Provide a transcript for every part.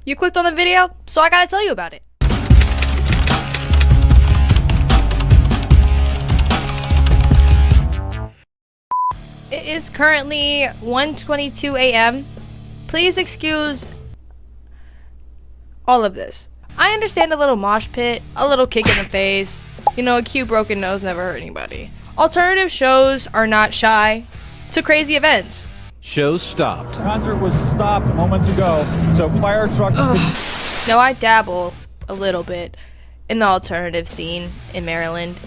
You clicked on the video, so I gotta tell you about it. It is currently 1:22 a.m. Please excuse all of this. I understand a little mosh pit, a little kick in the face. You know, a cute broken nose never hurt anybody. Alternative shows are not shy to crazy events. Shows stopped. Concert was stopped moments ago, so fire trucks. Now, I dabble a little bit in the alternative scene in Maryland,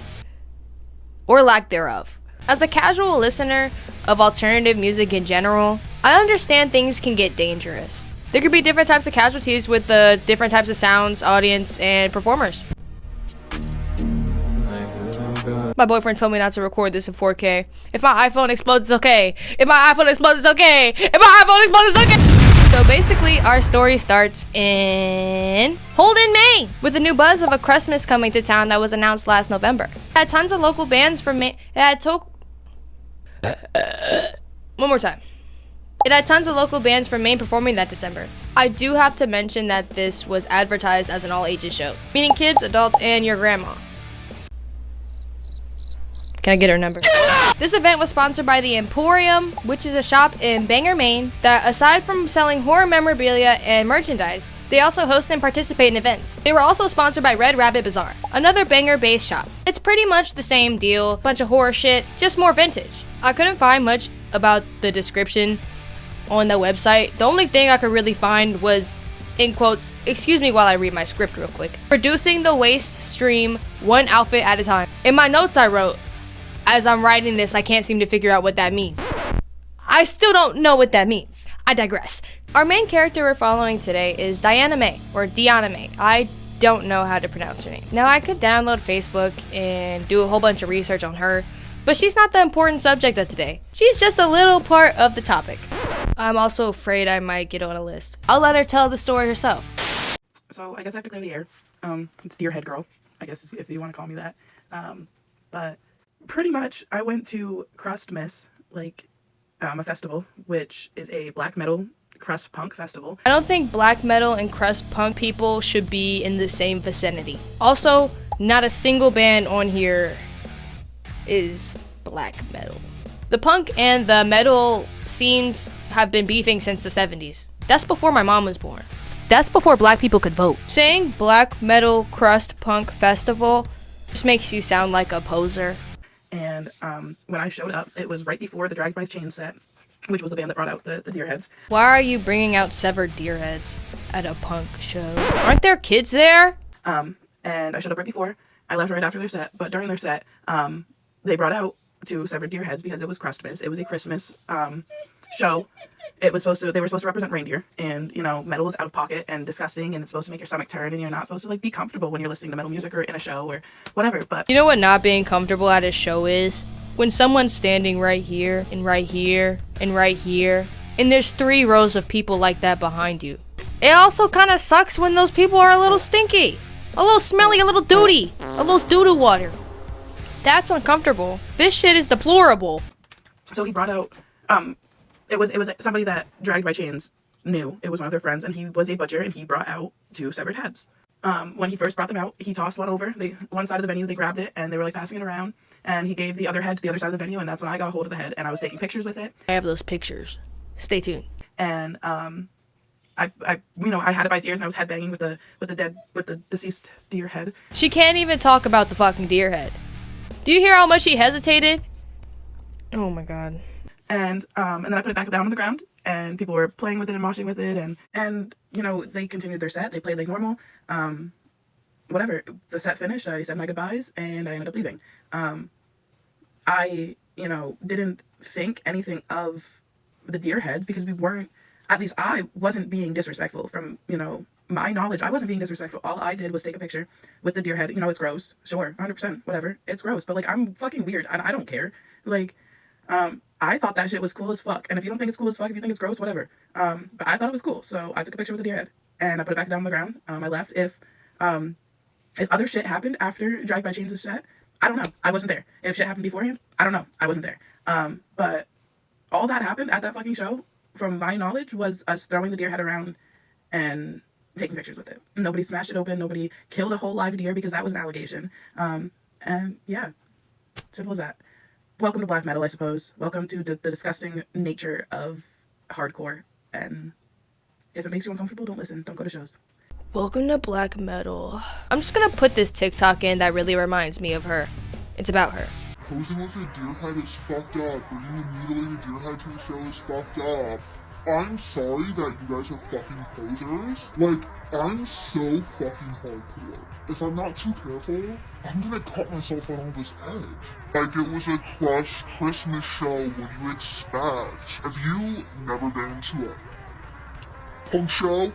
or lack thereof. As a casual listener of alternative music in general, I understand things can get dangerous. There could be different types of casualties with the different types of sounds, audience, and performers. My boyfriend told me not to record this in 4K. If my iPhone explodes, it's okay. If my iPhone explodes, it's okay. If my iPhone explodes, it's okay. So basically, our story starts in Holden, Maine, with a new buzz of a Christmas coming to town that was announced last November. It had tons of local bands from Maine. One more time. It had tons of local bands from Maine performing that December. I do have to mention that this was advertised as an all-ages show, meaning kids, adults, and your grandma. Can I get her number? This event was sponsored by the Emporium, which is a shop in Bangor, Maine, that aside from selling horror memorabilia and merchandise, they also host and participate in events. They were also sponsored by Red Rabbit Bazaar, another Bangor-based shop. It's pretty much the same deal, bunch of horror shit, just more vintage. I couldn't find much about the description on the website. The only thing I could really find was, in quotes, excuse me while I read my script real quick, reducing the waste stream one outfit at a time. In my notes I wrote, as I'm writing this, I can't seem to figure out what that means. I still don't know what that means. I digress. Our main character we're following today is Diana May, or Deanna May. I don't know how to pronounce her name. Now, I could download Facebook and do a whole bunch of research on her, but she's not the important subject of today. She's just a little part of the topic. I'm also afraid I might get on a list. I'll let her tell the story herself. So I guess I have to clear the air. It's Deerhead girl, I guess if you want to call me that. But pretty much I went to Crust Miss, a festival, which is a black metal crust punk festival. I don't think black metal and crust punk people should be in the same vicinity. Also, not a single band on here is black metal. The punk and the metal scenes have been beefing since the 70s. That's before my mom was born. That's before black people could vote. Saying black metal crust punk festival just makes you sound like a poser. And when I showed up, it was right before the Dragged by Chains set, which was the band that brought out the Deerheads. Why are you bringing out severed Deerheads at a punk show? Aren't there kids there? And I showed up right before. I left right after their set, but during their set, they brought out two severed Deerheads because it was Christmas. It was a Christmas show. They were supposed to represent reindeer, and metal is out of pocket and disgusting, and it's supposed to make your stomach turn, and you're not supposed to be comfortable when you're listening to metal music or in a show or whatever. But you know what not being comfortable at a show is? When someone's standing right here and right here and right here, and there's 3 rows of people like that behind you. It also kind of sucks when those people are a little stinky, a little smelly, a little doo-doo water. That's uncomfortable. This shit is deplorable. So he brought out, it was somebody that Dragged by Chains knew. It was one of their friends, and he was a butcher, and he brought out 2 severed heads. When he first brought them out, he tossed one over. One side of the venue, they grabbed it, and they were passing it around, and he gave the other head to the other side of the venue, and that's when I got a hold of the head, and I was taking pictures with it. I have those pictures. Stay tuned. And I had it by its ears, and I was headbanging with the deceased deer head. She can't even talk about the fucking deer head. Do you hear how much he hesitated? Oh my god. And then I put it back down on the ground, and people were playing with it and moshing with it, and they continued their set. They played like normal. Whatever. The set finished. I said my goodbyes, and I ended up leaving. I didn't think anything of the deer heads because we weren't. At least I wasn't being disrespectful. From my knowledge, I wasn't being disrespectful. All I did was take a picture with the deer head. It's gross. Sure, 100%, whatever. It's gross, but I'm fucking weird, and I don't care. I thought that shit was cool as fuck. And if you don't think it's cool as fuck, if you think it's gross, whatever. But I thought it was cool, so I took a picture with the deer head, and I put it back down on the ground. I left. If other shit happened after Dragged by Chains' set, I don't know. I wasn't there. If shit happened beforehand, I don't know. I wasn't there. But all that happened at that fucking show, from my knowledge, was us throwing the deer head around and taking pictures with it. Nobody smashed it open. Nobody killed a whole live deer because that was an allegation. And yeah, simple as that. Welcome to black metal, I suppose. Welcome to the disgusting nature of hardcore. And if it makes you uncomfortable, don't listen. Don't go to shows. Welcome to black metal. I'm just gonna put this TikTok in that really reminds me of her. It's about her. Posing with a Deerhead is fucked up. Bringing a mutilated Deerhead to the show is fucked up. I'm sorry that you guys are fucking posers. Like, I'm so fucking hardcore. If I'm not too careful, I'm gonna cut myself on all this edge. Like, it was a crushed Christmas show, what do you expect? Have you never been to a punk show?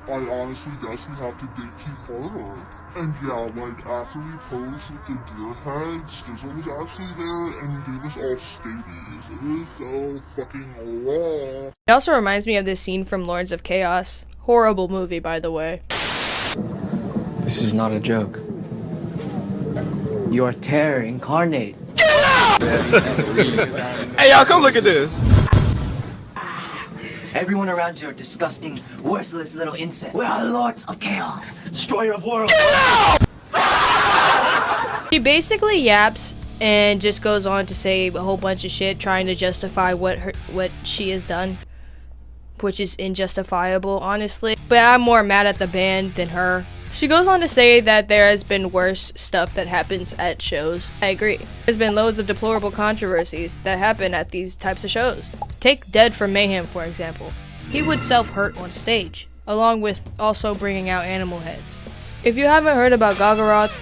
I honestly guess we have to gatekeep harder. And yeah, like, after we posed with the Deerhead, Stizzle was actually there and gave us all stabies. It is so fucking raw. It also reminds me of this scene from Lords of Chaos. Horrible movie, by the way. This is not a joke. You are terror incarnate. Hey, y'all, come look at this. Everyone around you are disgusting, worthless little insects. We are lords of chaos, destroyer of worlds. She basically yaps and just goes on to say a whole bunch of shit trying to justify what she has done, which is injustifiable, honestly. But I'm more mad at the band than her. She goes on to say that there has been worse stuff that happens at shows. I agree. There's been loads of deplorable controversies that happen at these types of shows. Take Dead from Mayhem, for example. He would self-hurt on stage, along with also bringing out animal heads. If you haven't heard about Gagaroth,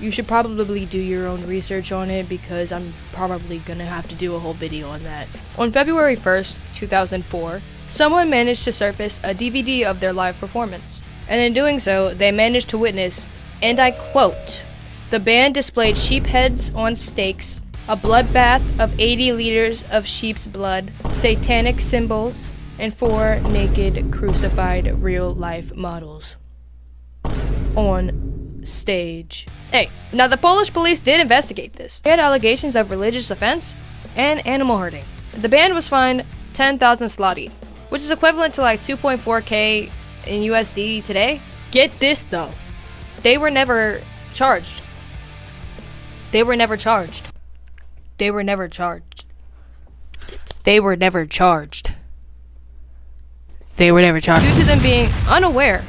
you should probably do your own research on it, because I'm probably gonna have to do a whole video on that. On February 1st, 2004, someone managed to surface a DVD of their live performance. And in doing so, they managed to witness, and I quote, "The band displayed sheep heads on stakes, a bloodbath of 80 liters of sheep's blood, satanic symbols, and 4 naked crucified real-life models on stage." Hey, now the Polish police did investigate this. They had allegations of religious offense and animal herding. The band was fined 10,000 zloty, which is equivalent to like 2.4k in USD today. Get this though, they were never charged. They were never charged. They were never charged. They were never charged. They were never charged. Due to them being unaware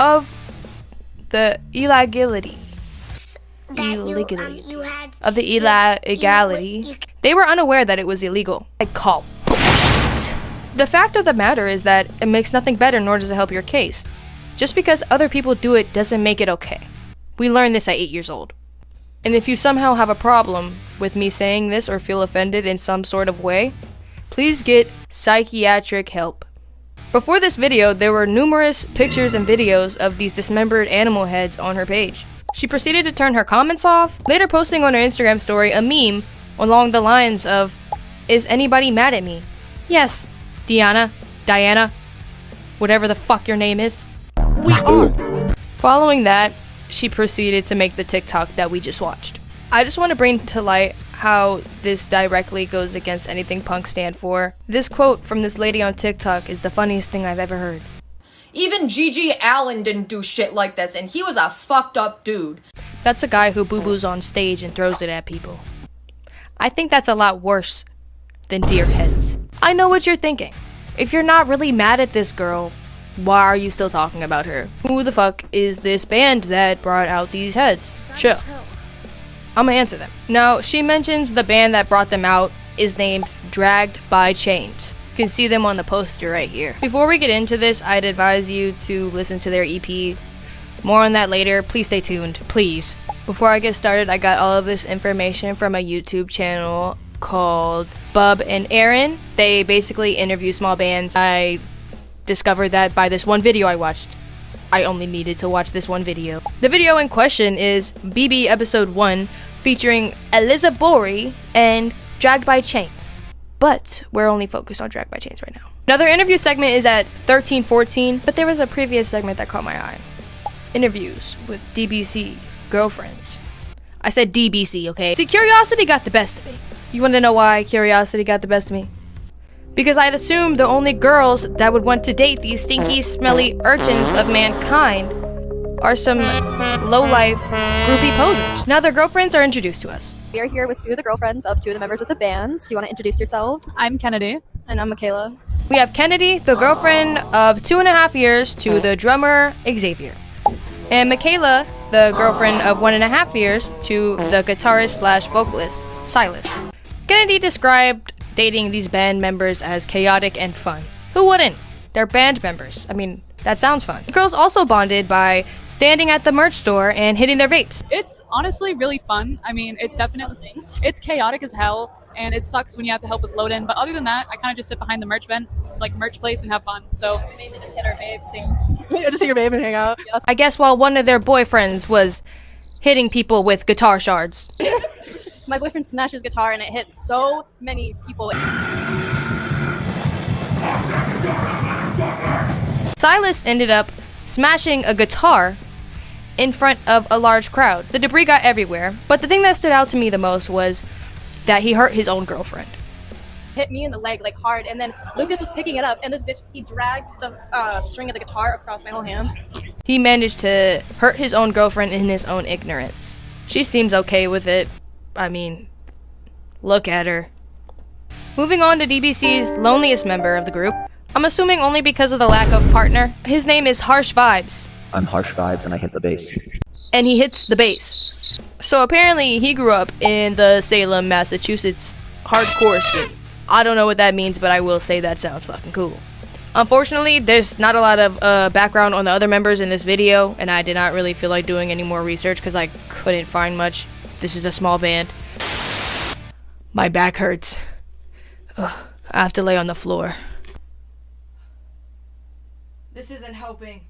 of the illegality. Of the illegality. They were unaware that it was illegal. I call bullshit. The fact of the matter is that it makes nothing better, nor does it help your case. Just because other people do it doesn't make it okay. We learned this at 8 years old. And if you somehow have a problem with me saying this or feel offended in some sort of way, please get psychiatric help. Before this video, there were numerous pictures and videos of these dismembered animal heads on her page. She proceeded to turn her comments off, later posting on her Instagram story a meme along the lines of, "Is anybody mad at me? Yes, Diana, whatever the fuck your name is. We are." Following that, she proceeded to make the TikTok that we just watched. I just want to bring to light how this directly goes against anything punks stand for. This quote from this lady on TikTok is the funniest thing I've ever heard. Even Gigi Allen didn't do shit like this, and he was a fucked up dude. That's a guy who boo-boos on stage and throws it at people. I think that's a lot worse than Deerheads. I know what you're thinking. If you're not really mad at this girl, why are you still talking about her? Who the fuck is this band that brought out these heads? Chill. I'm gonna answer them. Now, she mentions the band that brought them out is named Dragged by Chains. You can see them on the poster right here. Before we get into this, I'd advise you to listen to their EP. More on that later. Please stay tuned, please. Before I get started, I got all of this information from a YouTube channel called Bub and Aaron. They basically interview small bands. I discovered that by this one video I watched. I only needed to watch this one video. The video in question is BB Episode 1, featuring Eliza Bori and Dragged by Chains. But we're only focused on Dragged by Chains right now. Another interview segment is at 13:14, but there was a previous segment that caught my eye. Interviews with DBC girlfriends. I said DBC, okay? See, curiosity got the best of me. You want to know why curiosity got the best of me? because I'd assumed the only girls that would want to date these stinky, smelly urchins of mankind are some low-life, groupie posers. Now their girlfriends are introduced to us. We are here with two of the girlfriends of two of the members of the band. Do you want to introduce yourselves? I'm Kennedy. And I'm Michaela. We have Kennedy, the girlfriend of 2.5 years to the drummer Xavier. And Michaela, the girlfriend of 1.5 years to the guitarist slash vocalist Silas. Kennedy described dating these band members as chaotic and fun. Who wouldn't? They're band members. I mean, that sounds fun. The girls also bonded by standing at the merch store and hitting their vapes. It's honestly really fun. I mean, it's chaotic as hell, and it sucks when you have to help with load in. But other than that, I kind of just sit behind the merch place and have fun. So Mainly just hit our babe, just hit your babe and hang out. I guess while one of their boyfriends was hitting people with guitar shards. My boyfriend smashed his guitar and it hit so many people. Silas ended up smashing a guitar in front of a large crowd. The debris got everywhere, but the thing that stood out to me the most was that he hurt his own girlfriend. Hit me in the leg like hard, and then Lucas was picking it up, and this bitch, he drags the string of the guitar across my whole hand. He managed to hurt his own girlfriend in his own ignorance. She seems okay with it. I mean, look at her. Moving on to DBC's loneliest member of the group. I'm assuming only because of the lack of partner. His name is Harsh Vibes. I'm Harsh Vibes and I hit the bass. And he hits the bass. So apparently he grew up in the Salem, Massachusetts hardcore scene. I don't know what that means, but I will say that sounds fucking cool. Unfortunately, there's not a lot of background on the other members in this video, and I did not really feel like doing any more research because I couldn't find much. This is a small band. My back hurts. Ugh, I have to lay on the floor. This isn't helping.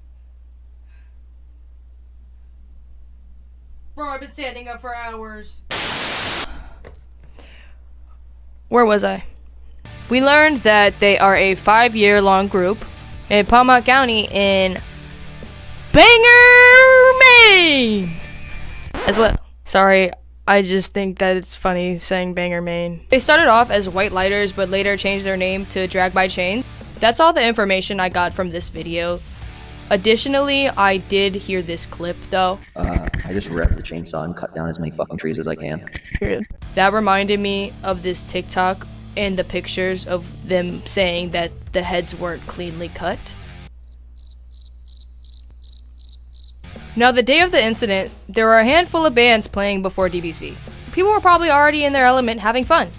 Bro, I've been standing up for hours. Where was I? We learned that they are a 5-year-long group in Palmont County in Bangor, Maine! As well. Sorry, I just think that it's funny saying Bangor, Maine. They started off as White Lighters, but later changed their name to Drag by Chain. That's all the information I got from this video. Additionally, I did hear this clip, though. I just revved the chainsaw and cut down as many fucking trees as I can. Period. That reminded me of this TikTok and the pictures of them saying that the heads weren't cleanly cut. Now, the day of the incident, there were a handful of bands playing before DBC. People were probably already in their element having fun.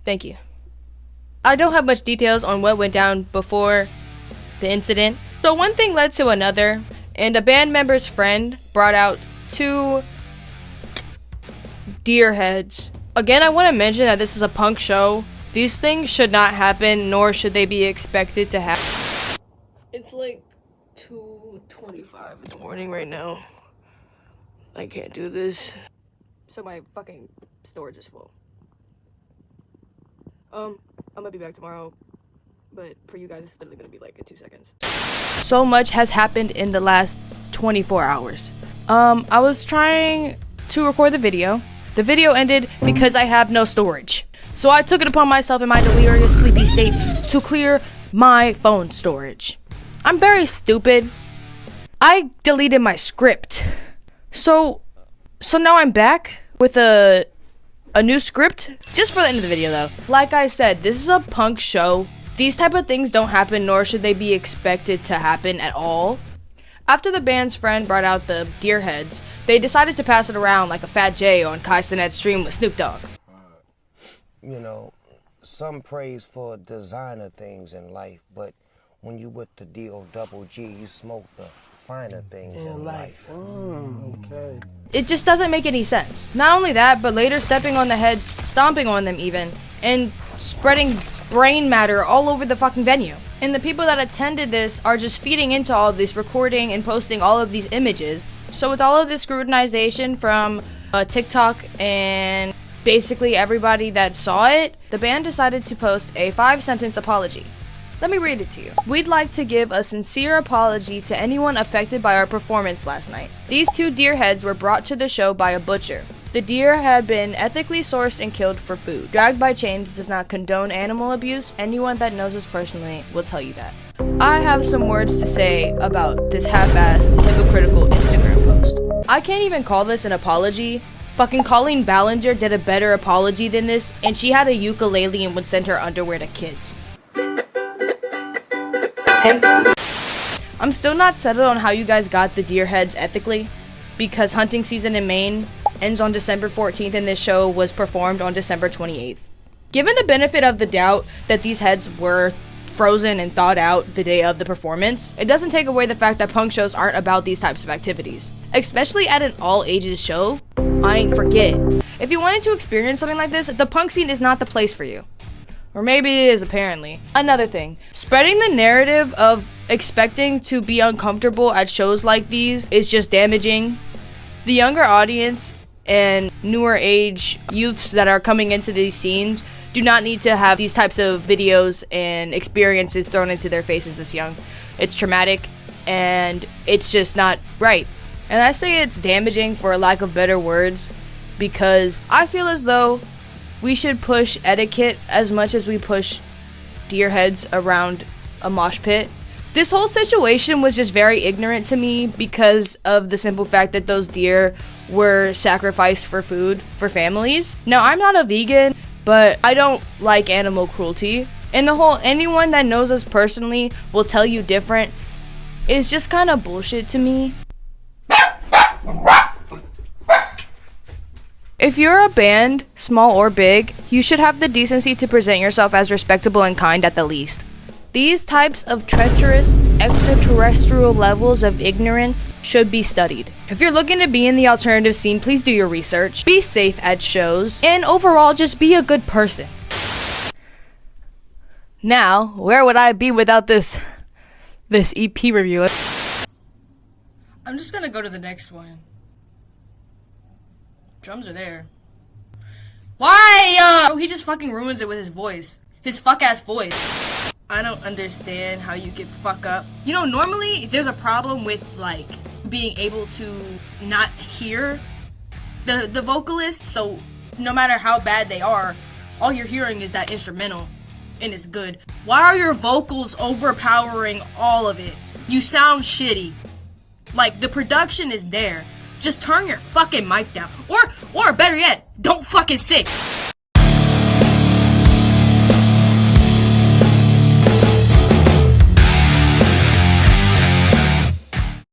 Thank you. I don't have much details on what went down before the incident. So one thing led to another, and a band member's friend brought out 2 Deerheads. Again, I want to mention that this is a punk show. These things should not happen, nor should they be expected to happen. It's like 2:25 in the morning right now. I can't do this. So my fucking storage is full. I'm gonna be back tomorrow, but for you guys, it's literally gonna be like in 2 seconds. So much has happened in the last 24 hours. I was trying to record the video. The video ended because I have no storage. So I took it upon myself in my delirious sleepy state to clear my phone storage. I'm very stupid. I deleted my script. So now I'm back with a new script, just for the end of the video though. Like I said, this is a punk show. These type of things don't happen, nor should they be expected to happen at all. After the band's friend brought out the Deerheads, they decided to pass it around like a Fat J on Kai Cenat's stream with Snoop Dogg. You know, some praise for designer things in life, but when you with the D-O-double-G, you smoke the finer things in life. Okay. It just doesn't make any sense. Not only that, but later stepping on the heads, stomping on them even, and spreading brain matter all over the fucking venue. And the people that attended this are just feeding into all this, recording and posting all of these images. So with all of this scrutinization from TikTok and basically everybody that saw it, the band decided to post a 5-sentence apology. Let me read it to you. We'd like to give a sincere apology to anyone affected by our performance last night. These 2 Deerheads were brought to the show by a butcher. The deer had been ethically sourced and killed for food. Dragged by chains does not condone animal abuse. Anyone that knows us personally will tell you that. I have some words to say about this half-assed, hypocritical Instagram post. I can't even call this an apology. Fucking Colleen Ballinger did a better apology than this, and she had a ukulele and would send her underwear to kids. I'm still not settled on how you guys got the deer heads ethically, because hunting season in Maine ends on December 14th and this show was performed on December 28th. Given the benefit of the doubt that these heads were frozen and thawed out the day of the performance, it doesn't take away the fact that punk shows aren't about these types of activities. Especially at an all-ages show, I ain't forget. If you wanted to experience something like this, the punk scene is not the place for you. Or maybe it is, apparently. Another thing, spreading the narrative of expecting to be uncomfortable at shows like these is just damaging. The younger audience and newer age youths that are coming into these scenes do not need to have these types of videos and experiences thrown into their faces this young. It's traumatic and it's just not right. And I say it's damaging for a lack of better words because I feel as though we should push etiquette as much as we push deer heads around a mosh pit. This whole situation was just very ignorant to me because of the simple fact that those deer were sacrificed for food for families. Now, I'm not a vegan, but I don't like animal cruelty. And the whole anyone that knows us personally will tell you different is just kind of bullshit to me. If you're a band, small or big, you should have the decency to present yourself as respectable and kind at the least. These types of treacherous, extraterrestrial levels of ignorance should be studied. If you're looking to be in the alternative scene, please do your research, be safe at shows, and overall just be a good person. Now, where would I be without this EP review? I'm just gonna go to the next one. Drums are there. Why? Oh, he just fucking ruins it with his voice. His fuck-ass voice. I don't understand how you could fuck up. You know, normally there's a problem with, like, being able to not hear the vocalist, so no matter how bad they are, all you're hearing is that instrumental, and it's good. Why are your vocals overpowering all of it? You sound shitty. Like, the production is there. Just turn your fucking mic down. Or better yet, don't fucking sing.